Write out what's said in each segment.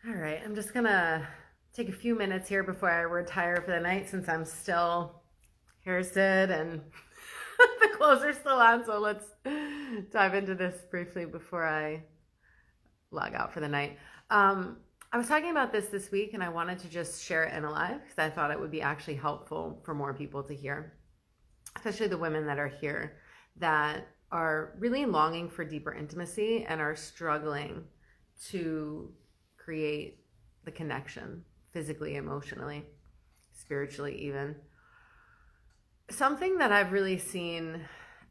All right, I'm just gonna take a few minutes here before I retire for the night since I'm still hair's did and the clothes are still on. So let's dive into this briefly before I log out for the night. I was talking about this week and I wanted to just share it in a live because I thought it would be actually helpful for more people to hear, especially the women that are here that are really longing for deeper intimacy and are struggling to create the connection physically, emotionally, spiritually, even. Something that I've really seen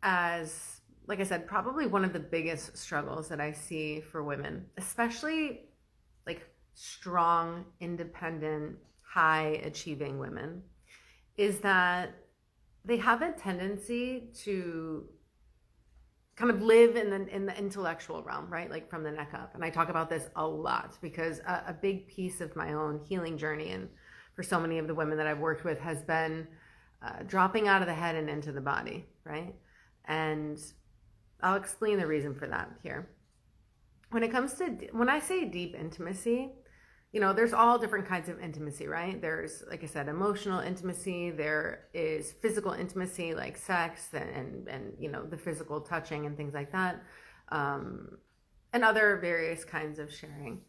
as, like I said, probably one of the biggest struggles that I see for women, especially like strong, independent, high achieving women, is that they have a tendency to kind of live in the intellectual realm, right? Like from the neck up. And I talk about this a lot because a big piece of my own healing journey, and for so many of the women that I've worked with, has been dropping out of the head and into the body, right? And I'll explain the reason for that here. When I say deep intimacy, there's all different kinds of intimacy, right? There's, like I said, emotional intimacy. There is physical intimacy, like sex and the physical touching and things like that, and other various kinds of sharing.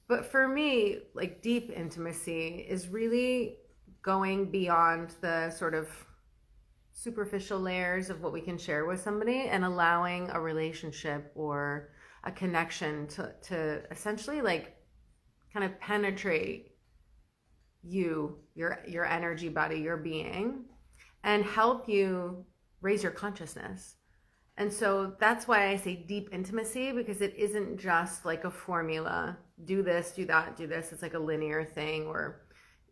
But for me, like deep intimacy is really going beyond the sort of superficial layers of what we can share with somebody and allowing a relationship or a connection to essentially like kind of penetrate your energy body, your being, and help you raise your consciousness. And so that's why I say deep intimacy, because it isn't just like a formula, do this, do that, do this. It's like a linear thing, or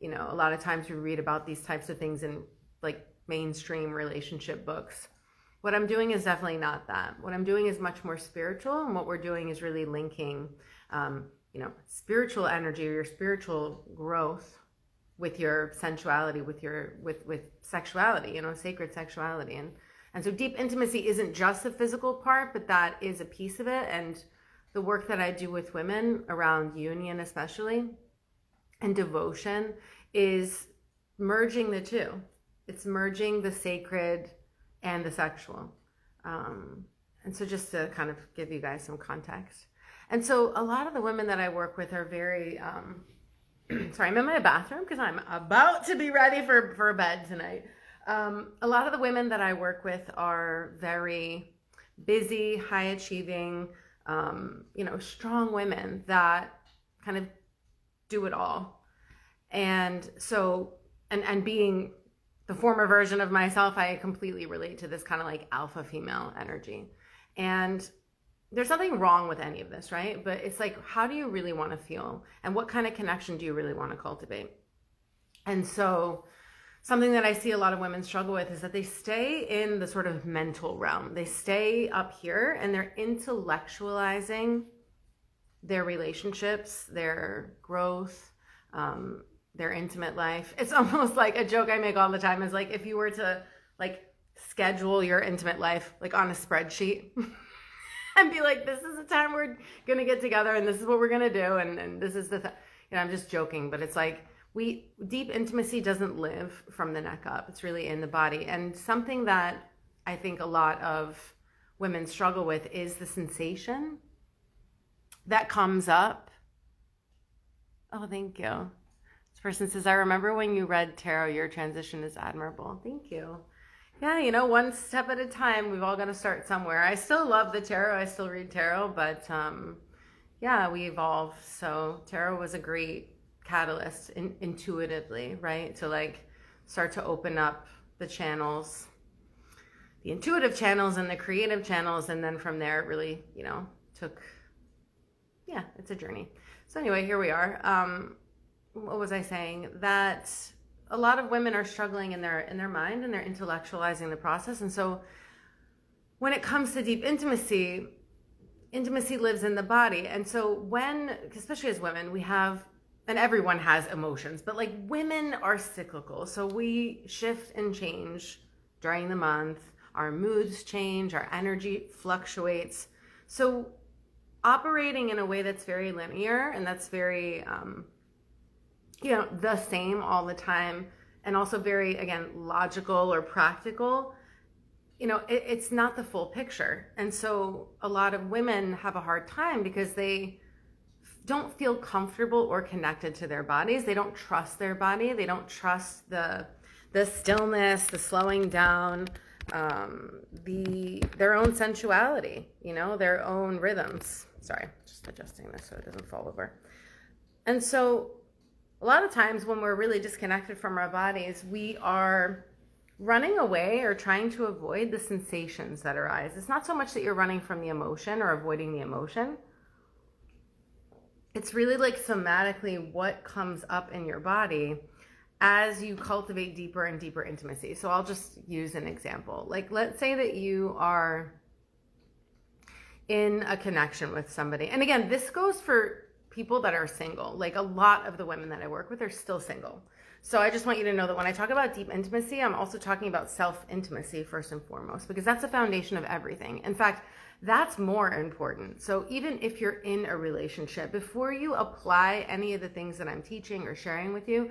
a lot of times we read about these types of things in like mainstream relationship books. What I'm doing is definitely not that. What I'm doing is much more spiritual, and what we're doing is really linking spiritual energy or your spiritual growth with your sensuality, with sexuality, sacred sexuality. And so deep intimacy isn't just the physical part, but that is a piece of it. And the work that I do with women around union, especially, and devotion, is merging the two. It's merging the sacred and the sexual. And so just to kind of give you guys some context. And so a lot of the women that I work with are very, sorry, I'm in my bathroom because I'm about to be ready for bed tonight. A lot of the women that I work with are very busy, high achieving, strong women that kind of do it all. And so, and being the former version of myself, I completely relate to this kind of like alpha female energy. And there's nothing wrong with any of this, right? But it's like, how do you really want to feel? And what kind of connection do you really want to cultivate? And so something that I see a lot of women struggle with is that they stay in the sort of mental realm. They stay up here and they're intellectualizing their relationships, their growth, their intimate life. It's almost like a joke I make all the time is like, if you were to like schedule your intimate life like on a spreadsheet and be like, this is the time we're gonna get together and this is what we're gonna do, and this is I'm just joking, but it's like deep intimacy doesn't live from the neck up. It's really in the body. And something that I think a lot of women struggle with is the sensation that comes up. Oh, thank you. This person says, I remember when you read tarot, your transition is admirable. Thank you. Yeah, one step at a time. We've all got to start somewhere. I still love the tarot. I still read tarot, but we evolve. So tarot was a great catalyst intuitively, right? To like start to open up the channels, the intuitive channels and the creative channels. And then from there, it really, it's a journey. So anyway, here we are. What was I saying? That a lot of women are struggling in their mind, and they're intellectualizing the process. And so when it comes to deep intimacy lives in the body. And so especially as women, we have, and everyone has emotions, but like women are cyclical. So we shift and change during the month. Our moods change, our energy fluctuates. So operating in a way that's very linear and that's very, the same all the time, and also very, again, logical or practical, it's not the full picture. And so a lot of women have a hard time because they don't feel comfortable or connected to their bodies. They don't trust their body. They don't trust the stillness, the slowing down, their own sensuality, their own rhythms. Sorry, just adjusting this so it doesn't fall over. And so a lot of times when we're really disconnected from our bodies, we are running away or trying to avoid the sensations that arise. It's not so much that you're running from the emotion or avoiding the emotion. It's really like somatically what comes up in your body as you cultivate deeper and deeper intimacy. So I'll just use an example. Like, let's say that you are in a connection with somebody. And again, this goes for people that are single. Like, a lot of the women that I work with are still single. So I just want you to know that when I talk about deep intimacy, I'm also talking about self-intimacy first and foremost, because that's the foundation of everything. In fact, that's more important. So even if you're in a relationship, before you apply any of the things that I'm teaching or sharing with you,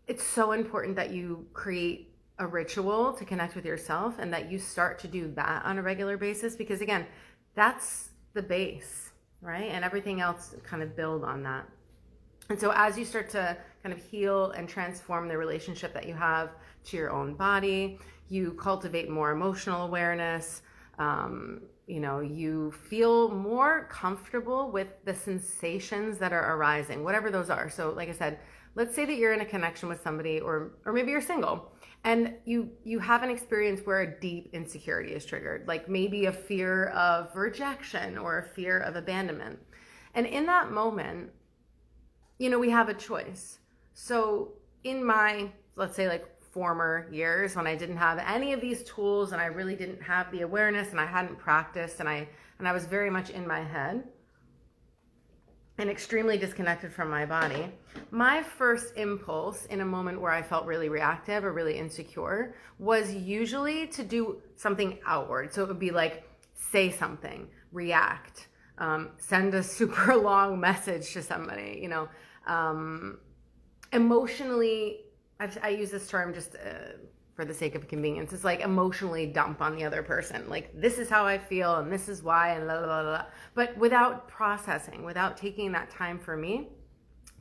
it's so important that you create a ritual to connect with yourself and that you start to do that on a regular basis, because again, that's the base, right? And everything else kind of build on that. And so as you start to kind of heal and transform the relationship that you have to your own body, you cultivate more emotional awareness, you feel more comfortable with the sensations that are arising, whatever those are. So like I said, let's say that you're in a connection with somebody, or maybe you're single, and you have an experience where a deep insecurity is triggered, like maybe a fear of rejection or a fear of abandonment. And in that moment, we have a choice. So in my, let's say, like former years when I didn't have any of these tools and I really didn't have the awareness and I hadn't practiced and I was very much in my head and extremely disconnected from my body, my first impulse in a moment where I felt really reactive or really insecure was usually to do something outward. So it would be like, say something, react, send a super long message to somebody, emotionally, I use this term just for the sake of convenience. It's like emotionally dump on the other person. Like, this is how I feel and this is why, and blah, blah, blah, blah. But without processing, without taking that time for me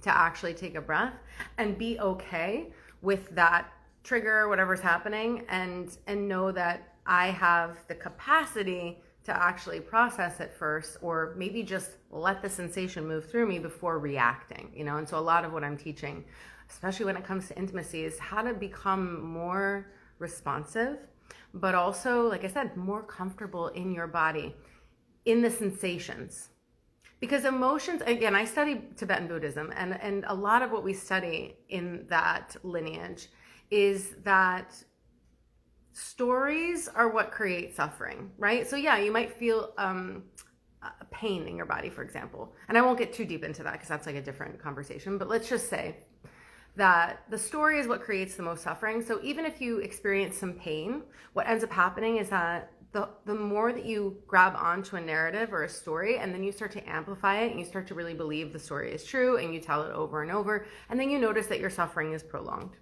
to actually take a breath and be okay with that trigger, whatever's happening, and know that I have the capacity to actually process it first, or maybe just let the sensation move through me before reacting, And so a lot of what I'm teaching, especially when it comes to intimacy, is how to become more responsive, but also, like I said, more comfortable in your body, in the sensations. Because emotions, again, I study Tibetan Buddhism, and a lot of what we study in that lineage is that stories are what create suffering, right? So yeah, you might feel pain in your body, for example. And I won't get too deep into that because that's like a different conversation. But let's just say that the story is what creates the most suffering. So even if you experience some pain, what ends up happening is that the more that you grab onto a narrative or a story, and then you start to amplify it and you start to really believe the story is true and you tell it over and over, and then you notice that your suffering is prolonged.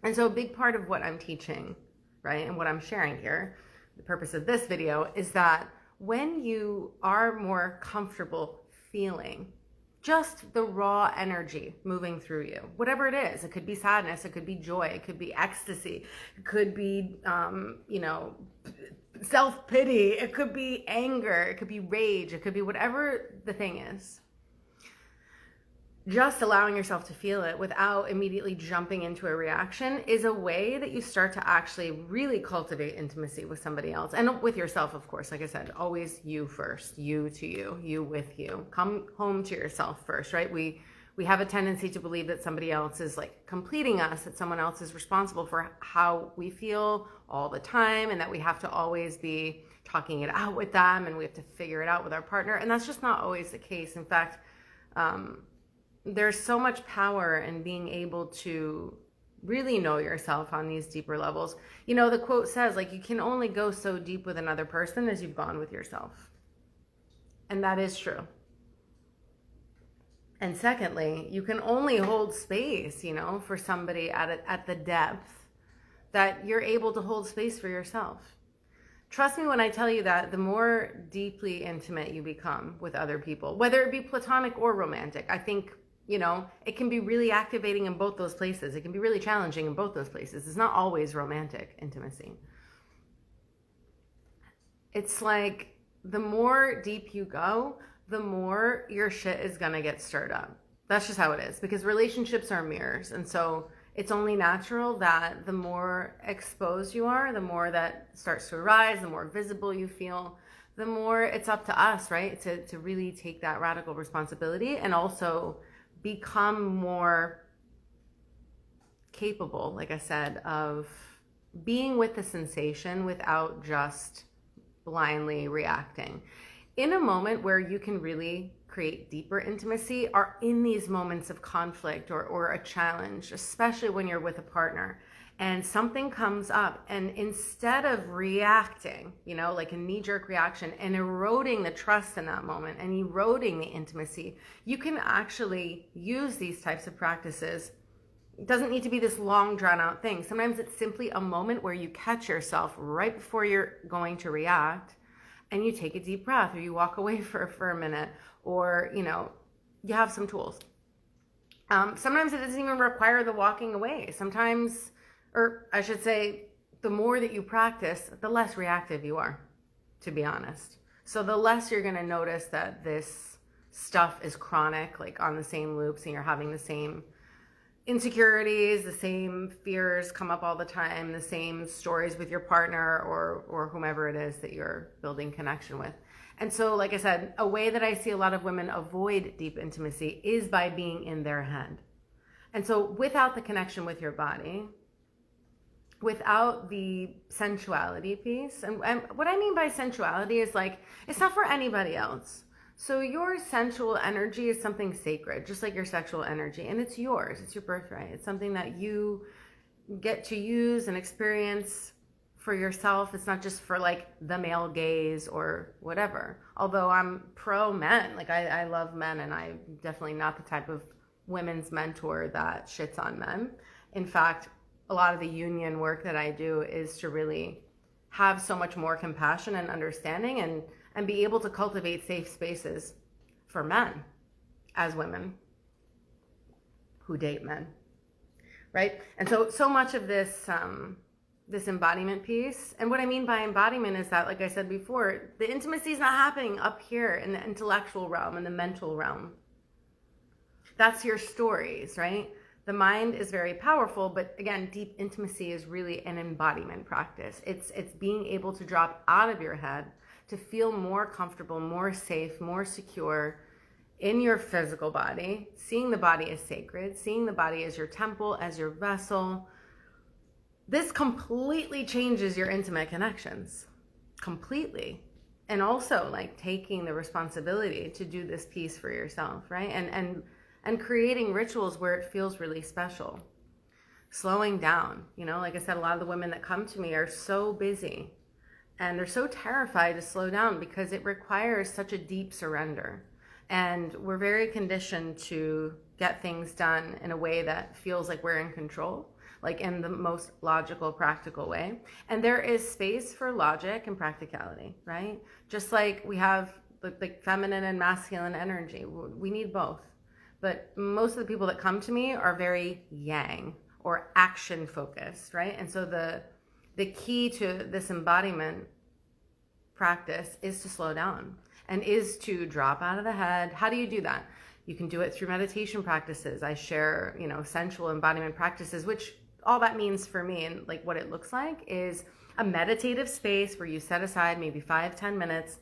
And so a big part of what I'm teaching, right, and what I'm sharing here, the purpose of this video, is that when you are more comfortable feeling just the raw energy moving through you, whatever it is, it could be sadness, it could be joy, it could be ecstasy, it could be, self-pity, it could be anger, it could be rage, it could be whatever the thing is. Just allowing yourself to feel it without immediately jumping into a reaction is a way that you start to actually really cultivate intimacy with somebody else, and with yourself, of course. Like I said, always you first, you to you, you with you. Come home to yourself first, right? We have a tendency to believe that somebody else is like completing us, that someone else is responsible for how we feel all the time, and that we have to always be talking it out with them, and we have to figure it out with our partner. And that's just not always the case. In fact, there's so much power in being able to really know yourself on these deeper levels. The quote says, like, you can only go so deep with another person as you've gone with yourself. And that is true. And secondly, you can only hold space, you know, for somebody at the depth that you're able to hold space for yourself. Trust me when I tell you that the more deeply intimate you become with other people, whether it be platonic or romantic, I think, you know, it can be really activating in both those places. It can be really challenging in both those places. It's not always romantic intimacy. It's like the more deep you go, the more your shit is gonna get stirred up. That's just how it is, because relationships are mirrors. And so it's only natural that the more exposed you are, the more that starts to arise, the more visible you feel, the more it's up to us, right? To really take that radical responsibility and also become more capable, like I said, of being with the sensation without just blindly reacting. In a moment where you can really create deeper intimacy are in these moments of conflict or a challenge, especially when you're with a partner and something comes up, and instead of reacting, you know, like a knee-jerk reaction and eroding the trust in that moment and eroding the intimacy, you can actually use these types of practices. It doesn't need to be this long drawn out thing. Sometimes it's simply a moment where you catch yourself right before you're going to react and you take a deep breath, or you walk away for a minute, or, you know, you have some tools. Sometimes it doesn't even require the walking away. Sometimes, or I should say, the more that you practice, the less reactive you are, to be honest. So the less you're going to notice that this stuff is chronic, like on the same loops, and you're having the same insecurities, the same fears come up all the time, the same stories with your partner or whomever it is that you're building connection with. And so, like I said, a way that I see a lot of women avoid deep intimacy is by being in their head. And so without the connection with your body, without the sensuality piece, and what I mean by sensuality is like, it's not for anybody else. So your sensual energy is something sacred, just like your sexual energy, and it's yours. It's your birthright. It's something that you get to use and experience for yourself. It's not just for like the male gaze or whatever. Although I'm pro men, like I love men, and I'm definitely not the type of women's mentor that shits on men. In fact, a lot of the union work that I do is to really have so much more compassion and understanding and be able to cultivate safe spaces for men as women who date men, right? And so much of this this embodiment piece, and what I mean by embodiment is that, like I said before, the intimacy is not happening up here in the intellectual realm, in the mental realm. That's your stories, right? The mind is very powerful, but again, deep intimacy is really an embodiment practice. It's being able to drop out of your head, to feel more comfortable, more safe, more secure in your physical body, seeing the body as sacred, seeing the body as your temple, as your vessel. This completely changes your intimate connections, completely. And also like taking the responsibility to do this piece for yourself, right? And creating rituals where it feels really special. Slowing down, you know, like I said, a lot of the women that come to me are so busy and they're so terrified to slow down because it requires such a deep surrender. And we're very conditioned to get things done in a way that feels like we're in control, like in the most logical, practical way. And there is space for logic and practicality, right? Just like we have like feminine and masculine energy. We need both. But most of the people that come to me are very yang or action focused, right? And so the key to this embodiment practice is to slow down and is to drop out of the head. How do you do that? You can do it through meditation practices. I share, you know, sensual embodiment practices, which all that means for me and like what it looks like is a meditative space where you set aside maybe 5-10 minutes.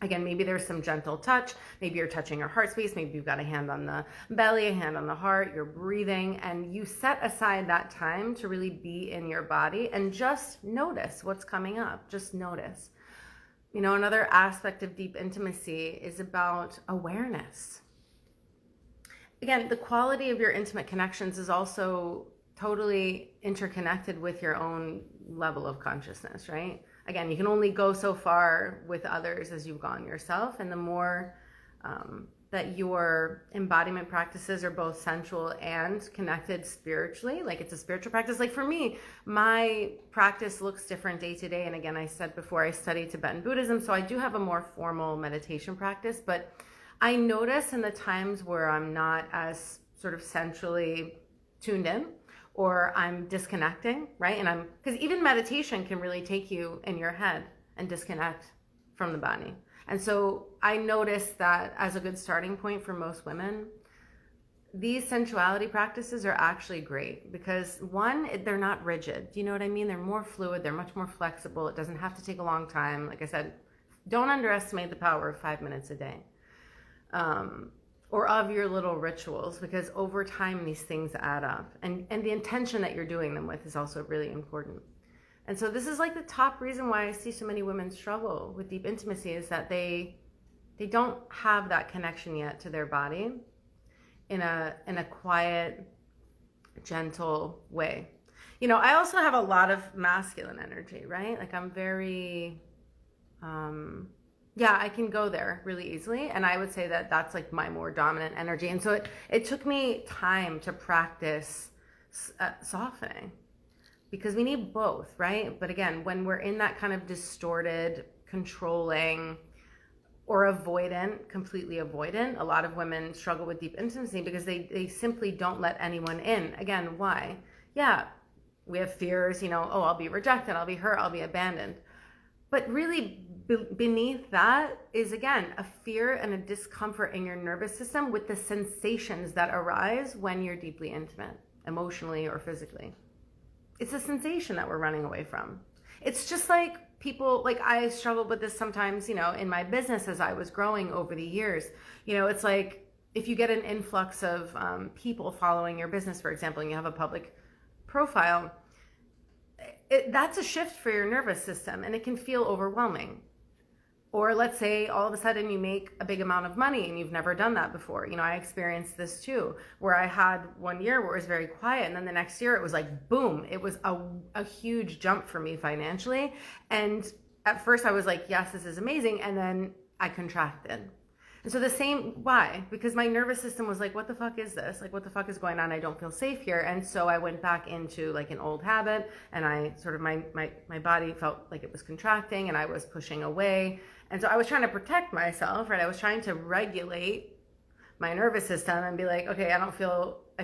Again, maybe there's some gentle touch. Maybe you're touching your heart space. Maybe you've got a hand on the belly, a hand on the heart. You're breathing, and you set aside that time to really be in your body and just notice what's coming up. Just notice. You know, another aspect of deep intimacy is about awareness. Again, the quality of your intimate connections is also totally interconnected with your own level of consciousness, right? again, you can only go so far with others as you've gone yourself. And the more that your embodiment practices are both sensual and connected spiritually, like it's a spiritual practice. Like for me, my practice looks different day to day. And again, I said before, I study Tibetan Buddhism, so I do have a more formal meditation practice. But I notice in the times where I'm not as sort of sensually tuned in, or I'm disconnecting, right? And because even meditation can really take you in your head and disconnect from the body. And so I noticed that as a good starting point for most women, these sensuality practices are actually great because one, they're not rigid. Do you know what I mean? They're more fluid. They're much more flexible. It doesn't have to take a long time. Like I said, don't underestimate the power of 5 minutes a day. Or of your little rituals, because over time these things add up. And the intention that you're doing them with is also really important. And so this is like the top reason why I see so many women struggle with deep intimacy, is that they don't have that connection yet to their body in a quiet, gentle way. You know, I also have a lot of masculine energy, right? Like I'm very, I can go there really easily. And I would say that that's like my more dominant energy. And so it took me time to practice softening, because we need both, right? But again, when we're in that kind of distorted, controlling, or avoidant, completely avoidant, a lot of women struggle with deep intimacy because they simply don't let anyone in. Again, why? Yeah, we have fears, you know, oh, I'll be rejected, I'll be hurt, I'll be abandoned. But really beneath that is, again, a fear and a discomfort in your nervous system with the sensations that arise when you're deeply intimate, emotionally or physically. It's a sensation that we're running away from. It's just like people, like I struggled with this sometimes, you know, in my business as I was growing over the years. You know, it's like if you get an influx of people following your business, for example, and you have a public profile, that's a shift for your nervous system, and it can feel overwhelming. Or let's say all of a sudden you make a big amount of money and you've never done that before. You know, I experienced this too, where I had 1 year where it was very quiet, and then the next year it was like, boom, it was a huge jump for me financially. And at first I was like, yes, this is amazing. And then I contracted. And so the same, why? Because my nervous system was like, what the fuck is this? Like, what the fuck is going on? I don't feel safe here. And so I went back into like an old habit, and I sort of, my body felt like it was contracting and I was pushing away. And so I was trying to protect myself, right? I was trying to regulate my nervous system and be like, okay, I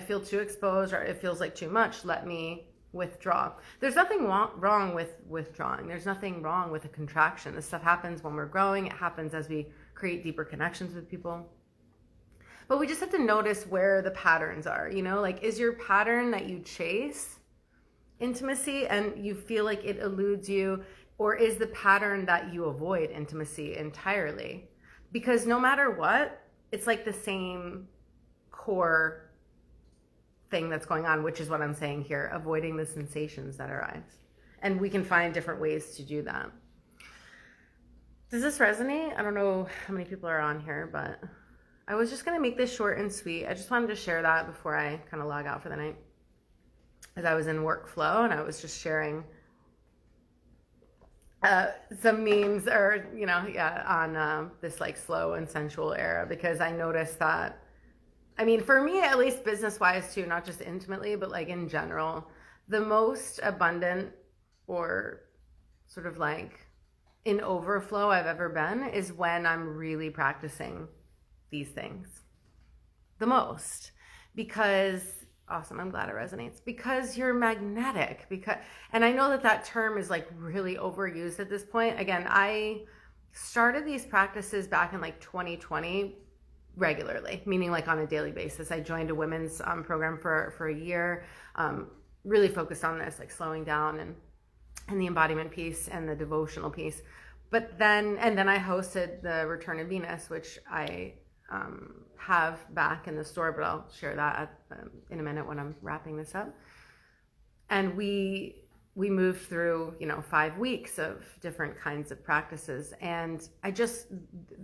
feel too exposed, or it feels like too much. Let me withdraw. There's nothing wrong with withdrawing. There's nothing wrong with a contraction. This stuff happens when we're growing. It happens as we create deeper connections with people. But we just have to notice where the patterns are, you know, like, is your pattern that you chase intimacy and you feel like it eludes you, or is the pattern that you avoid intimacy entirely? Because no matter what, it's like the same core thing that's going on, which is what I'm saying here, avoiding the sensations that arise. And we can find different ways to do that. Does this resonate? I don't know how many people are on here, but I was just gonna make this short and sweet. I just wanted to share that before I kind of log out for the night, as I was in workflow and I was just sharing some memes, or, you know, on this like slow and sensual era, because I noticed that, I mean, for me, at least business-wise too, not just intimately, but like in general, the most abundant or sort of like in overflow I've ever been is when I'm really practicing these things the most. Because, awesome, I'm glad it resonates, because you're magnetic. And I know that term is like really overused at this point. Again, I started these practices back in like 2020 regularly, meaning like on a daily basis. I joined a women's program for a year, really focused on this, like slowing down and the embodiment piece and the devotional piece. But then I hosted the Return of Venus, which I have back in the store, but I'll share that in a minute when I'm wrapping this up. And we moved through, 5 weeks of different kinds of practices. And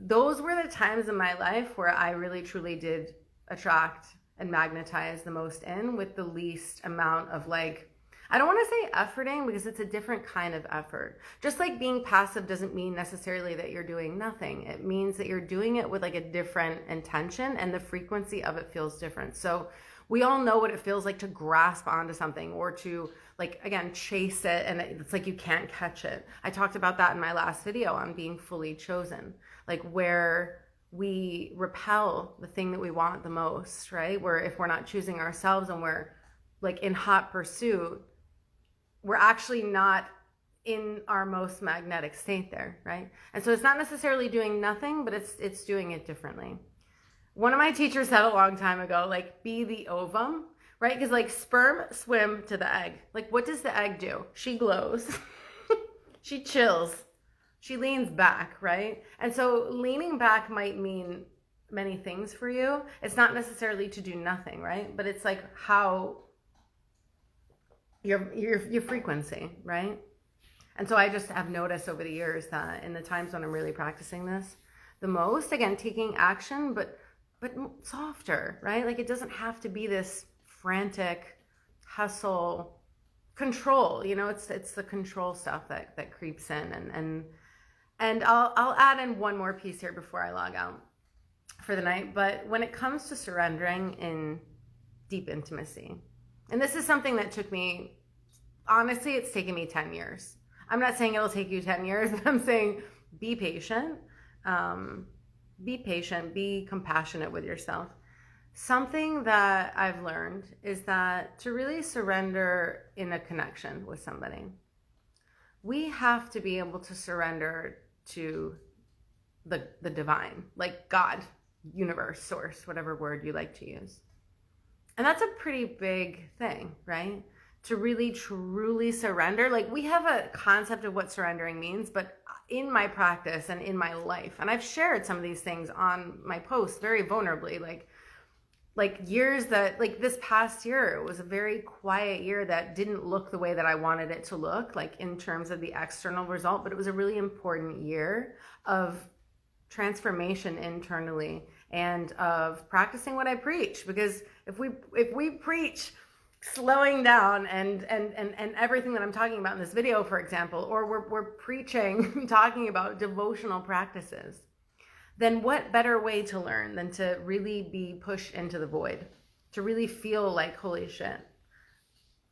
those were the times in my life where I really truly did attract and magnetize the most in, with the least amount of like, I don't want to say efforting because it's a different kind of effort. Just like being passive doesn't mean necessarily that you're doing nothing. It means that you're doing it with like a different intention, and the frequency of it feels different. So we all know what it feels like to grasp onto something, or to, like, again, chase it, and it's like you can't catch it. I talked about that in my last video on being fully chosen, like where we repel the thing that we want the most, right? Where if we're not choosing ourselves and we're like in hot pursuit, we're actually not in our most magnetic state there, right? And so it's not necessarily doing nothing, but it's doing it differently. One of my teachers said a long time ago, like, be the ovum, right? Because like sperm swim to the egg. Like, what does the egg do? She glows. She chills. She leans back, right? And so leaning back might mean many things for you. It's not necessarily to do nothing, right? But it's like how your frequency, right? And so I just have noticed over the years that in the times when I'm really practicing this the most, again, taking action, but softer, right? Like, it doesn't have to be this frantic hustle control, you know. It's the control stuff that creeps in, and I'll add in one more piece here before I log out for the night. But when it comes to surrendering in deep intimacy, and this is something that took me, honestly, it's taken me 10 years. I'm not saying it'll take you 10 years, but I'm saying be patient. Be patient, be compassionate with yourself. Something that I've learned is that to really surrender in a connection with somebody, we have to be able to surrender to the divine, like God, universe, source, whatever word you like to use. And that's a pretty big thing, right? To really truly surrender. Like, we have a concept of what surrendering means, but in my practice and in my life, and I've shared some of these things on my posts very vulnerably, like years that, like this past year, it was a very quiet year that didn't look the way that I wanted it to look, like in terms of the external result, but it was a really important year of transformation internally and of practicing what I preach. Because if we preach slowing down and everything that I'm talking about in this video, for example, or we're preaching, talking about devotional practices, then what better way to learn than to really be pushed into the void, to really feel like, holy shit,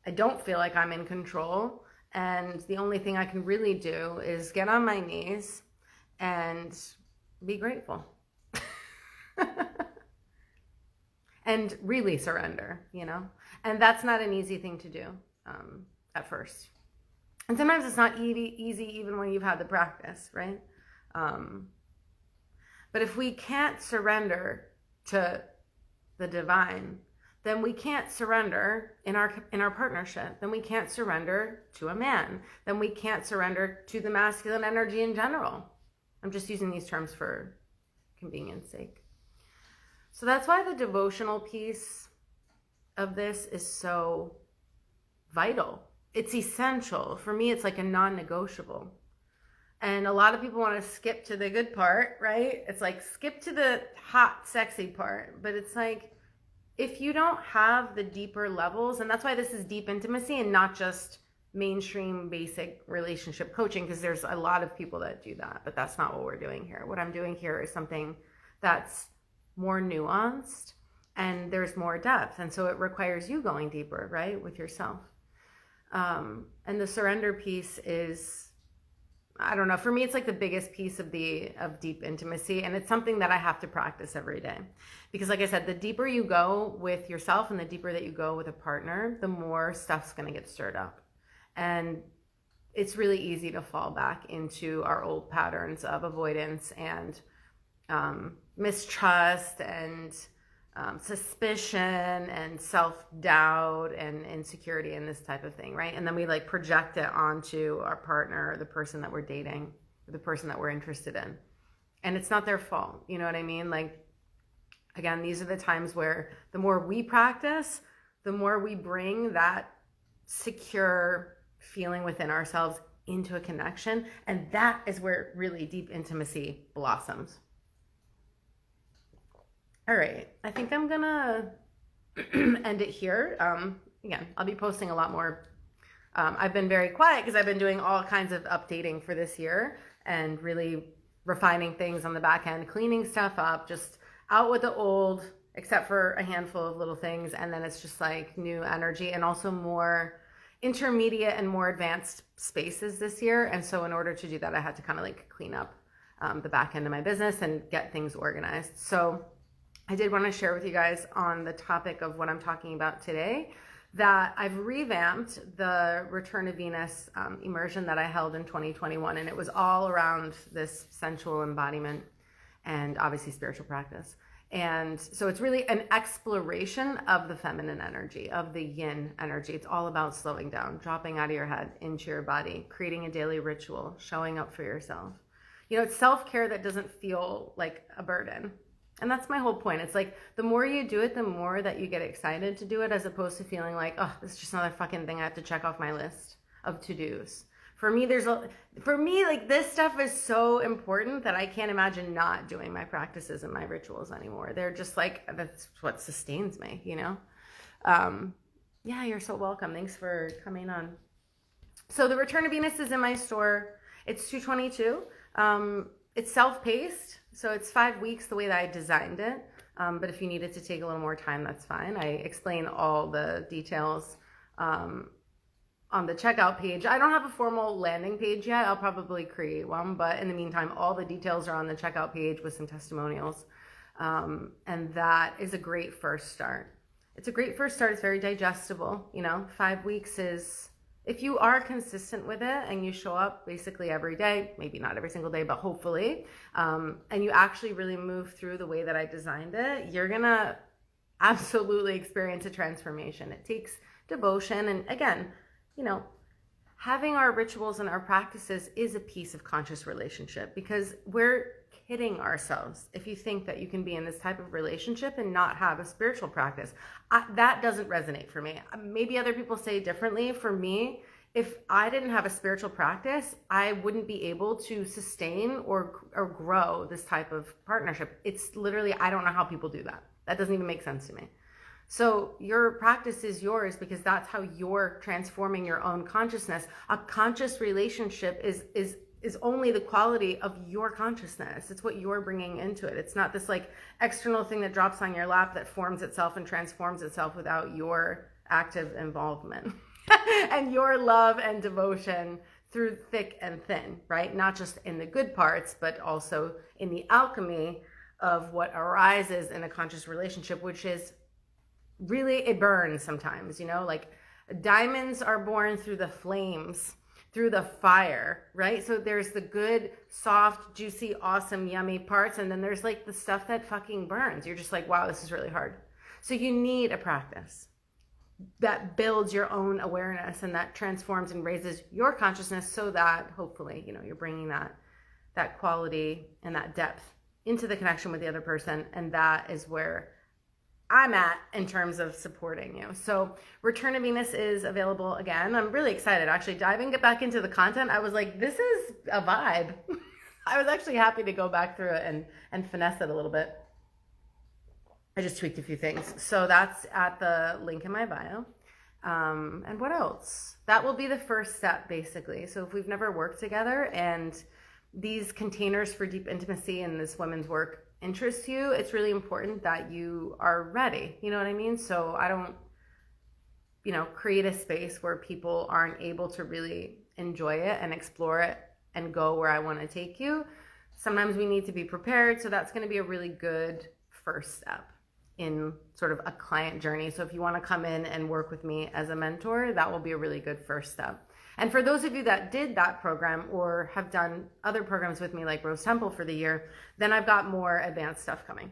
I don't feel like I'm in control, and the only thing I can really do is get on my knees and be grateful. And really surrender, you know? And that's not an easy thing to do at first. And sometimes it's not easy even when you've had the practice, right? But if we can't surrender to the divine, then we can't surrender in our partnership. Then we can't surrender to a man. Then we can't surrender to the masculine energy in general. I'm just using these terms for convenience sake. So that's why the devotional piece of this is so vital. It's essential. For me, it's like a non-negotiable. And a lot of people want to skip to the good part, right? It's like, skip to the hot, sexy part. But it's like, if you don't have the deeper levels, and that's why this is deep intimacy and not just mainstream basic relationship coaching, because there's a lot of people that do that, but that's not what we're doing here. What I'm doing here is something that's more nuanced and there's more depth. And so it requires you going deeper, right, with yourself. And the surrender piece is, I don't know, for me, it's like the biggest piece of deep intimacy. And it's something that I have to practice every day. Because like I said, the deeper you go with yourself and the deeper that you go with a partner, the more stuff's going to get stirred up. And it's really easy to fall back into our old patterns of avoidance and mistrust and suspicion and self-doubt and insecurity and this type of thing, right? And then we like project it onto our partner or the person that we're dating or the person that we're interested in. And it's not their fault, you know what I mean? Like, again, these are the times where the more we practice, the more we bring that secure feeling within ourselves into a connection. And that is where really deep intimacy blossoms. All right, I think I'm gonna end it here. Again, I'll be posting a lot more I've been very quiet because I've been doing all kinds of updating for this year and really refining things on the back end, cleaning stuff up, just out with the old, except for a handful of little things. And then it's just like new energy and also more intermediate and more advanced spaces this year. And so in order to do that, I had to kind of like clean up the back end of my business and get things organized. So I did want to share with you guys on the topic of what I'm talking about today, that I've revamped the Return to Venus immersion that I held in 2021. And it was all around this sensual embodiment and obviously spiritual practice. And so it's really an exploration of the feminine energy, of the yin energy. It's all about slowing down, dropping out of your head into your body, creating a daily ritual, showing up for yourself. You know, it's self-care that doesn't feel like a burden. And that's my whole point. It's like the more you do it, the more that you get excited to do it, as opposed to feeling like, oh, this is just another fucking thing I have to check off my list of to-dos. For me, like this stuff is so important that I can't imagine not doing my practices and my rituals anymore. They're just like, that's what sustains me, you know? Yeah, you're so welcome. Thanks for coming on. So the Return to Venus is in my store. It's $222. It's self-paced, so it's 5 weeks the way that I designed it. But if you needed to take a little more time, that's fine. I explain all the details on the checkout page. I don't have a formal landing page yet. I'll probably create one, but in the meantime, all the details are on the checkout page with some testimonials. And that is a great first start. It's a great first start. It's very digestible. You know, 5 weeks is... If you are consistent with it and you show up basically every day, maybe not every single day, but hopefully, and you actually really move through the way that I designed it, you're going to absolutely experience a transformation. It takes devotion. And again, you know, having our rituals and our practices is a piece of conscious relationship, because we're kidding ourselves if you think that you can be in this type of relationship and not have a spiritual practice. That doesn't resonate for me. Maybe other people say differently. For me, if I didn't have a spiritual practice, I wouldn't be able to sustain or grow this type of partnership. It's literally, I don't know how people do that. That doesn't even make sense to me. So your practice is yours because that's how you're transforming your own consciousness. A conscious relationship is only the quality of your consciousness. It's what you're bringing into it. It's not this like external thing that drops on your lap that forms itself and transforms itself without your active involvement and your love and devotion through thick and thin, right? Not just in the good parts, but also in the alchemy of what arises in a conscious relationship, which is really, it burns sometimes, you know, like diamonds are born through the flames, through the fire, right? So there's the good, soft, juicy, awesome, yummy parts. And then there's like the stuff that fucking burns. You're just like, wow, this is really hard. So you need a practice that builds your own awareness and that transforms and raises your consciousness so that hopefully, you know, you're bringing that quality and that depth into the connection with the other person. And that is where I'm at in terms of supporting you. So Return to Venus is available again. I'm really excited. Actually, diving back into the content, I was like, this is a vibe. I was actually happy to go back through it and finesse it a little bit. I just tweaked a few things. So that's at the link in my bio. And what else? That will be the first step, basically. So if we've never worked together and these containers for deep intimacy and this women's work interests you, it's really important that you are ready. You know what I mean? So I don't, you know, create a space where people aren't able to really enjoy it and explore it and go where I want to take you. Sometimes we need to be prepared. So that's going to be a really good first step in sort of a client journey. So if you want to come in and work with me as a mentor, that will be a really good first step. And for those of you that did that program or have done other programs with me like Rose Temple for the year, then I've got more advanced stuff coming.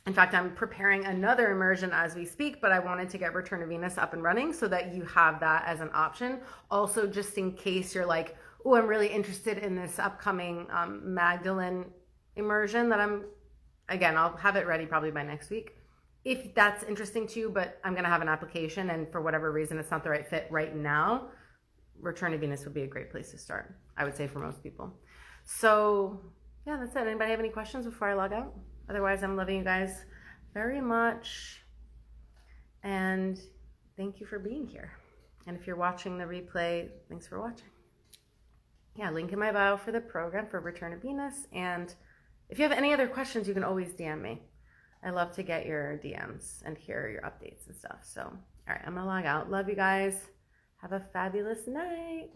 In fact, I'm preparing another immersion as we speak, but I wanted to get Return to Venus up and running so that you have that as an option. Also, just in case you're like, oh, I'm really interested in this upcoming Magdalene immersion that I'll have it ready probably by next week. If that's interesting to you, but I'm going to have an application and for whatever reason, it's not the right fit right now, Return to Venus would be a great place to start, I would say, for most people. So yeah, that's it. Anybody have any questions before I log out? Otherwise, I'm loving you guys very much. And thank you for being here. And if you're watching the replay, thanks for watching. Yeah, link in my bio for the program for Return to Venus. And if you have any other questions, you can always DM me. I love to get your DMs and hear your updates and stuff. So, all right, I'm going to log out. Love you guys. Have a fabulous night.